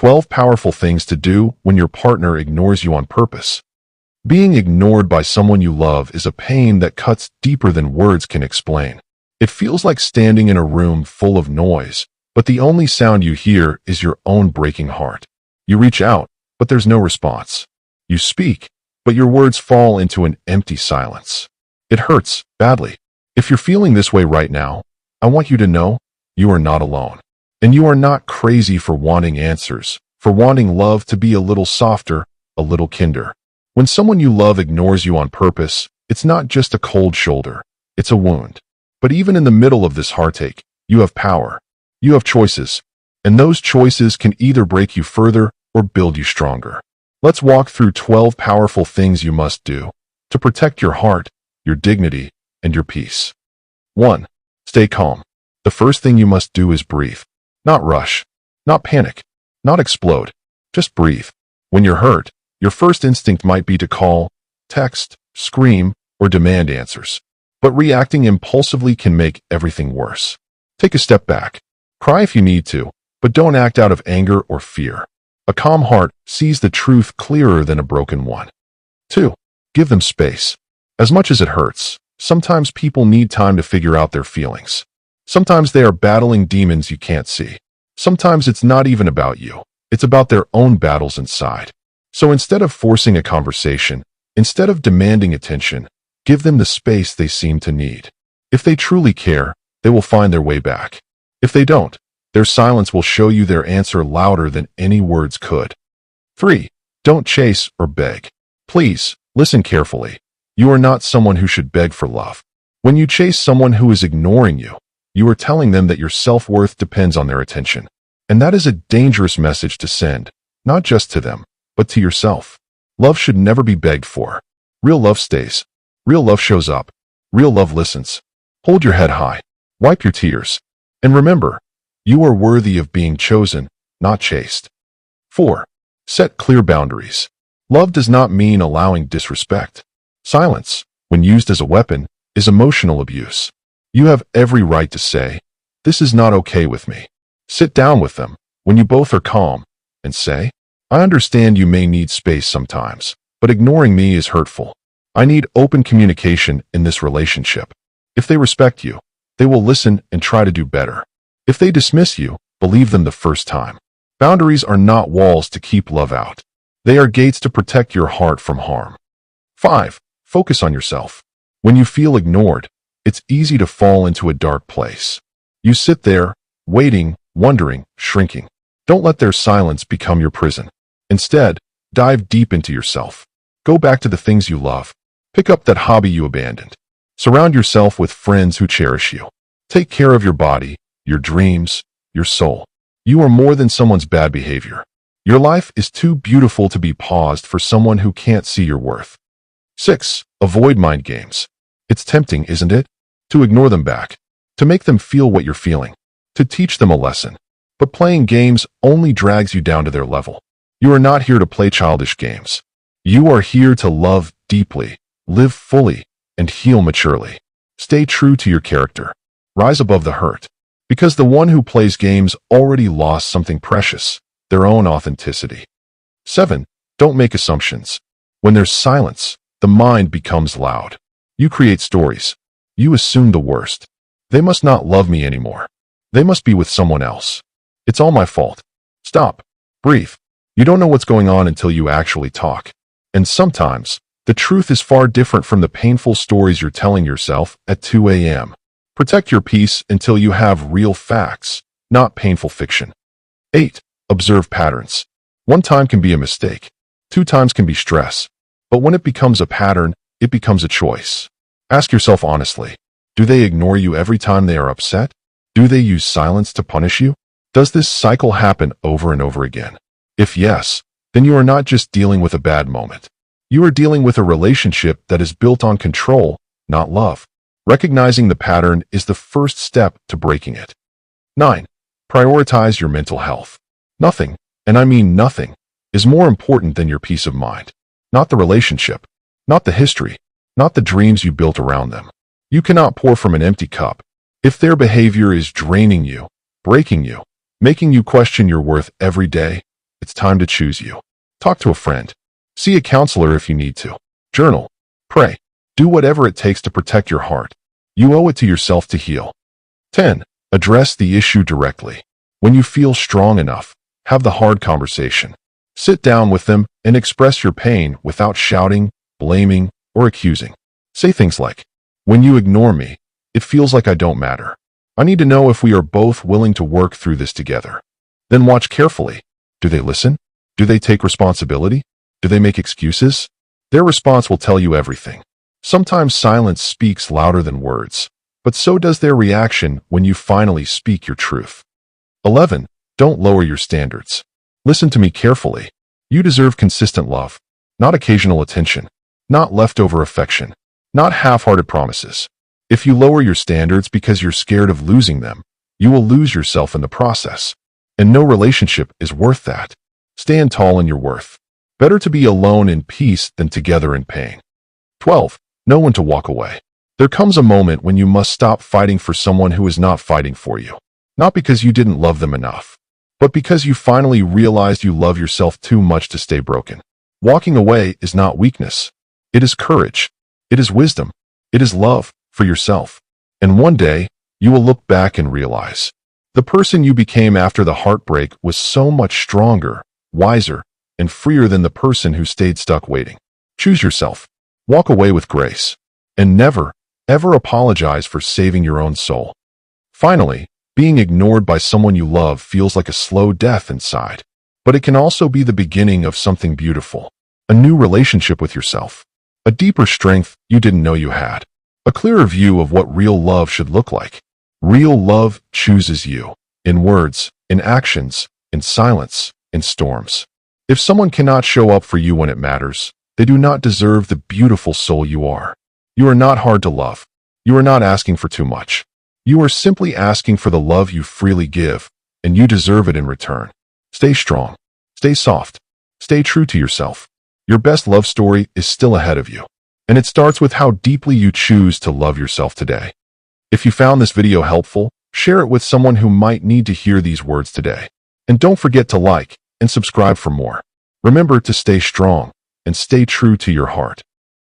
12 powerful things to do when your partner ignores you on purpose. Being ignored by someone you love is a pain that cuts deeper than words can explain. It feels like standing in a room full of noise, but the only sound you hear is your own breaking heart. You reach out, but there's no response. You speak, but your words fall into an empty silence. It hurts badly. If you're feeling this way right now, I want you to know you are not alone. And you are not crazy for wanting answers, for wanting love to be a little softer, a little kinder. When someone you love ignores you on purpose, it's not just a cold shoulder, it's a wound. But even in the middle of this heartache, you have power. You have choices. And those choices can either break you further or build you stronger. Let's walk through 12 powerful things you must do to protect your heart, your dignity, and your peace. 1. Stay calm. The first thing you must do is breathe. Not rush. Not panic. Not explode. Just breathe. When you're hurt, your first instinct might be to call, text, scream, or demand answers. But reacting impulsively can make everything worse. Take a step back. Cry if you need to, but don't act out of anger or fear. A calm heart sees the truth clearer than a broken one. 2. Give them space. As much as it hurts, sometimes people need time to figure out their feelings. Sometimes they are battling demons you can't see. Sometimes it's not even about you. It's about their own battles inside. So instead of forcing a conversation, instead of demanding attention, give them the space they seem to need. If they truly care, they will find their way back. If they don't, their silence will show you their answer louder than any words could. 3. Don't chase or beg. Please, listen carefully. You are not someone who should beg for love. When you chase someone who is ignoring you, you are telling them that your self-worth depends on their attention. And that is a dangerous message to send, not just to them, but to yourself. Love should never be begged for. Real love stays. Real love shows up. Real love listens. Hold your head high. Wipe your tears. And remember, you are worthy of being chosen, not chased. 4. Set clear boundaries. Love does not mean allowing disrespect. Silence, when used as a weapon, is emotional abuse. You have every right to say, "This is not okay with me." Sit down with them when you both are calm and say, "I understand you may need space sometimes, but ignoring me is hurtful. I need open communication in this relationship." If they respect you, they will listen and try to do better. If they dismiss you, believe them the first time. Boundaries are not walls to keep love out. They are gates to protect your heart from harm. 5. Focus on yourself. When you feel ignored, it's easy to fall into a dark place. You sit there, waiting, wondering, shrinking. Don't let their silence become your prison. Instead, dive deep into yourself. Go back to the things you love. Pick up that hobby you abandoned. Surround yourself with friends who cherish you. Take care of your body, your dreams, your soul. You are more than someone's bad behavior. Your life is too beautiful to be paused for someone who can't see your worth. 6. Avoid mind games. It's tempting, isn't it? To ignore them back. To make them feel what you're feeling. To teach them a lesson. But playing games only drags you down to their level. You are not here to play childish games. You are here to love deeply, live fully, and heal maturely. Stay true to your character. Rise above the hurt. Because the one who plays games already lost something precious, their own authenticity. 7. Don't make assumptions. When there's silence, the mind becomes loud. You create stories. You assume the worst. They must not love me anymore. They must be with someone else. It's all my fault. Stop. Breathe. You don't know what's going on until you actually talk. And sometimes, the truth is far different from the painful stories you're telling yourself at 2 a.m. Protect your peace until you have real facts, not painful fiction. 8. Observe patterns. 1 time can be a mistake. 2 times can be stress. But when it becomes a pattern, it becomes a choice. Ask yourself honestly, do they ignore you every time they are upset? Do they use silence to punish you? Does this cycle happen over and over again? If yes, then you are not just dealing with a bad moment. You are dealing with a relationship that is built on control, not love. Recognizing the pattern is the first step to breaking it. 9. Prioritize your mental health. Nothing, and I mean nothing, is more important than your peace of mind. Not the relationship, not the history, not the dreams you built around them. You cannot pour from an empty cup. If their behavior is draining you, breaking you, making you question your worth every day, It's time to choose you. Talk to a friend. See a counselor if you need to. Journal. Pray. Do whatever it takes to protect your heart. You owe it to yourself to heal. 10. Address the issue directly. When you feel strong enough, have the hard conversation. Sit down with them and express your pain without shouting, blaming, or accusing. Say things like, "When you ignore me, it feels like I don't matter. I need to know if we are both willing to work through this together." Then watch carefully. Do they listen? Do they take responsibility? Do they make excuses? Their response will tell you everything. Sometimes silence speaks louder than words, but so does their reaction when you finally speak your truth. 11. Don't lower your standards. Listen to me carefully. You deserve consistent love, not occasional attention, not leftover affection, not half-hearted promises. If you lower your standards because you're scared of losing them, you will lose yourself in the process. And no relationship is worth that. Stand tall in your worth. Better to be alone in peace than together in pain. 12. Know when to walk away. There comes a moment when you must stop fighting for someone who is not fighting for you. Not because you didn't love them enough, but because you finally realized you love yourself too much to stay broken. Walking away is not weakness. It is courage. It is wisdom. It is love for yourself. And one day, you will look back and realize the person you became after the heartbreak was so much stronger, wiser, and freer than the person who stayed stuck waiting. Choose yourself. Walk away with grace. And never, ever apologize for saving your own soul. Finally, being ignored by someone you love feels like a slow death inside. But it can also be the beginning of something beautiful. A new relationship with yourself. A deeper strength you didn't know you had. A clearer view of what real love should look like. Real love chooses you. In words, in actions, in silence, in storms. If someone cannot show up for you when it matters, they do not deserve the beautiful soul you are. You are not hard to love. You are not asking for too much. You are simply asking for the love you freely give, and you deserve it in return. Stay strong. Stay soft. Stay true to yourself. Your best love story is still ahead of you, and it starts with how deeply you choose to love yourself today. If you found this video helpful, share it with someone who might need to hear these words today. And don't forget to like and subscribe for more. Remember to stay strong and stay true to your heart.